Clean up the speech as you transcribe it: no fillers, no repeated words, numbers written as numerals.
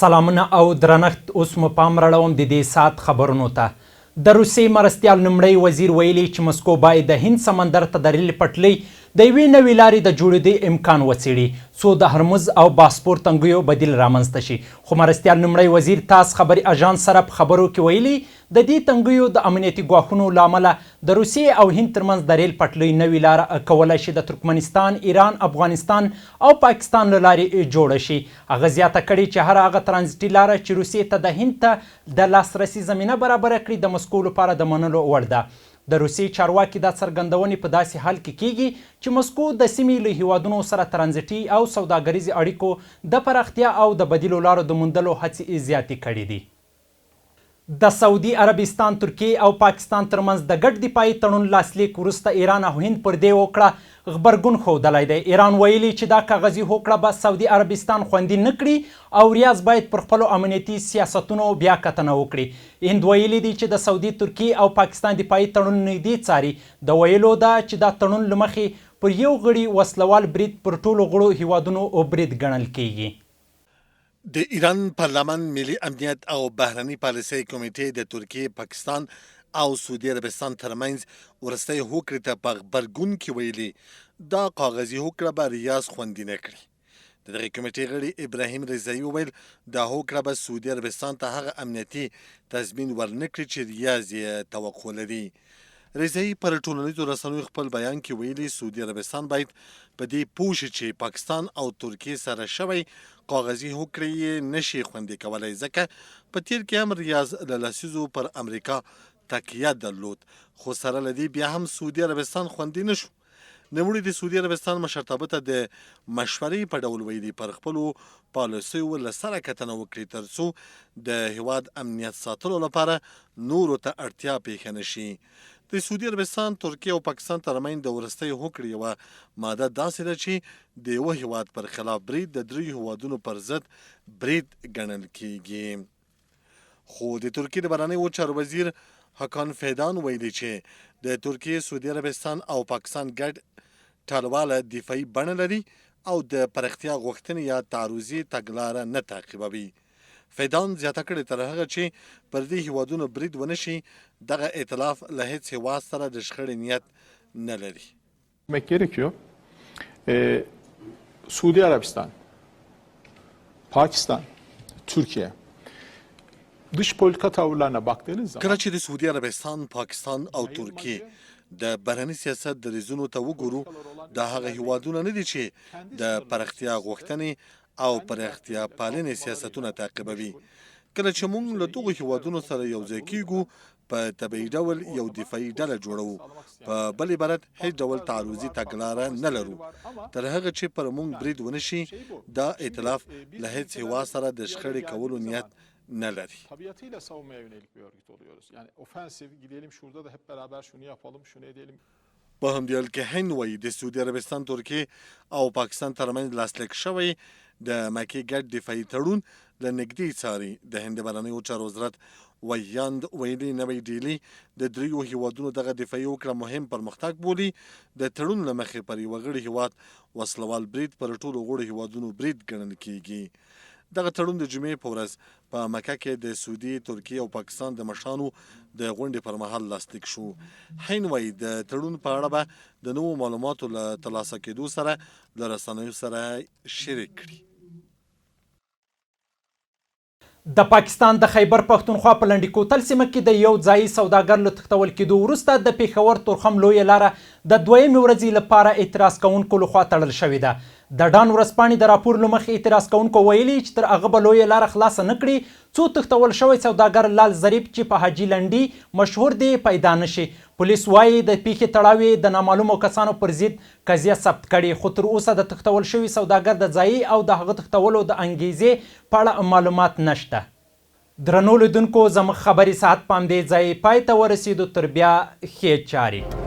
سلامونه او درنښت. اوس مو پام راړوم د دې ساعت خبرونو ته. د روسیې مرستیال لومړی وزیر ویلي چې مسکو باید د هند سمندر ته د ریل پټلۍ د یوې نوې لارې د جوړېدو امکان وڅېړي څو د هرمز او باسپور تنګیو بدیل رامنځته شي. خو مرستیال لومړی وزیر تاس خبري اژانس سره په خبرو کې ویلي د دې تنګیو د امنیتي ګواښونو له امله د روسیې او هند ترمنځ د ریل پټلۍ نوې لاره کولی شي د ترکمنستان، ایران، افغانستان او پاکستان له لارې جوړه شي. هغه زیاته کړې چې هر هغه ترانزیټي لاره چې روسیې ته د هند ته د لاسرسي زمینه برابره کړي د مسکو لپاره د منلو وړ ده. د روسیې چارواکي دا څرګندونې په داسې حال کې کیږي چې مسکو د سیمې له هیوادونو سره ترانزیټي او سوداګریزې اړیکو د پراختیا او د بدیلو لارو د موندلو هڅې زیاتې کړې دي. د سعودي عربستان، ترکیې او پاکستان ترمنځ د ګډ دفاعي تړون لاسلیک وروسته ایران او هند پر دې هوکړه غبرګون ښودلی دی. ایران ویلي چې دا کاغذي هوکړه به سعودي عربستان خوندي نه کړي او ریاض باید پر خپلو امنیتي سیاستونو بیا کتنه وکړي. هند ویلي دی چې د سعودي، ترکیې او پاکستان دفاعي تړون نږدې څاري. د ویلو ده چې دا تړون له مخې پر یو غړي وسلوال برید پر ټولو غړو هیوادونو برید ګڼل کیږي. د ایران پارلمان ملي امنیت او بهرني پالیسۍ کمیټې د ترکیې، پاکستان او سعودي عربستان ترمنځ وروستۍ هوکړې ته په غبرګون کې ویلي دا کاغذي هوکړه به ریاض خوندي نه کړي. د دغې کمیټې غړي ابراهیم رضایي وویل دا هوکړه به سعودي عربستان ته هغه امنیتي تضمین ورنه کړي چې ریاض یې توقع لري. رضایي پر ټولنیزو رسنیو خپل بیان کې ویلي سعودي عربستان باید په دې پوه شي چې پاکستان او ترکیې سره شوی کاغذي هوکړې یې نشي خوندي کولی ځکه په تیر کې هم ریاض له لسیزو پر امریکا تکیه درلود خو سره له دې بیا هم سعودي عربستان خوندي نه شو. نوموړي د سعودي عربستان مشرتابه ته د مشورې په ډول ویلي پر خپلو پالیسیو له سره کتنه وکړي تر څو د هیواد امنیت ساتلو لپاره نورو ته اړتیا پیښه نه شي. د سعودي عربستان، ترکیې او پاکستان ترمنځ د وروستۍ هوکړې یوه ماده داسې ده چې د یوه هیواد پر خلاف برید د دریو هیوادونو پر ضد برید ګڼل کیږي. خو د ترکیې د بهرنیو چارو وزیر حکان فیدان ویلي چې د ترکیې، سعودي عربستان او پاکستان ګډ ټالواله دفاعي بڼه لري او د پراختیا غوښتنې یا تعرضي تګلاره نه تعقیبوي. فیدان زیاته کړې تر هغه چې پر دې هیوادونو برید ونه شي دغه ائتلاف له هیڅ هیواد سره د شخړې نیت نه لري. gerekiyor. Suudi Arabistan, Pakistan, Türkiye dış politika tavırlarına baktığınız zaman کله چې د سعودي عربستان، پاکستان او ترکیې د بهرني سیاست د ریزونو ته وګورو دا هغه هیوادونه نه دي چې د پراختیا غوښتنې او پراختیا پالنې سیاستونه تعقیبوي. کله چې موږ له دغو هیوادونو سره یو ځای کیږو په طبیعي ډول یو دفاعي ډله جوړوو، په بل عبارت هیڅ ډول تعرضي تګلاره نه لرو. تر هغه چې پر موږ برید ونه شي دا ائتلاف له هیڅ هیواد سره د شخړې کولو نیت نه لري. tabiatıyla savunmaya yönelik bir örgüt oluyoruz. Yani ofensif gidelim şurada da hep beraber şunu yapalım, şunu edelim. په همدې حال کې هند وایي د سعودي عربستان، ترکیې او پاکستان ترمنځ لاسلیک شوی د مکې ګډ دفاعي تړون له نږدې څاري. د هند بهرنیو چارو وزارت ویاند ویلي نوی ډیلي د دریو هیوادونو دغه دفاعي هوکړه مهم پرمختګ بولي. د تړون له مخې پر یوه غړي هیواد وسلوال برید پر ټولو غړو هیوادونو برید ګڼل کیږي. دغه تړون د جمعې په ورځ په مکه کې د سعودي، ترکیې او پاکستان د مشرانو د غونډې پر مهال لاسلیک شو. هند وایي د تړون په اړه به د نوو معلوماتو له ترلاسه کېدو سره له رسنیو سره شریک کړي. د پاکستان د خیبر پښتونخوا په لنډي کوتل سیمه کې د یو ځایي سوداګر له تښتول کېدو وروسته د پېښور تورخم لویه لاره د دویمې ورځې لپاره اعتراض کوونکو لخوا تړل شوې ده. د ډان ورځپاڼې د راپور له مخې اعتراض کوونکو ویلي چې تر هغه به لویه لاره خلاصه نه کړي څو تښتول شوی سوداګر لال ظریف چې په حاجي لنډي مشهور دی پیدا نه شي. پولیس وایي د پیښې تړاو یې د نامعلومو کسانو پر ضد قضیه ثبت کړې خو تر اوسه د تښتول شوي سوداګر د ځایي او د هغه تښتولو د انګیزې په اړه معلومات نشته. درنو لیدونکو زموږ خبري ساعت په همدې ځای پای ته ورسېدو. تر بیا ښې چارې.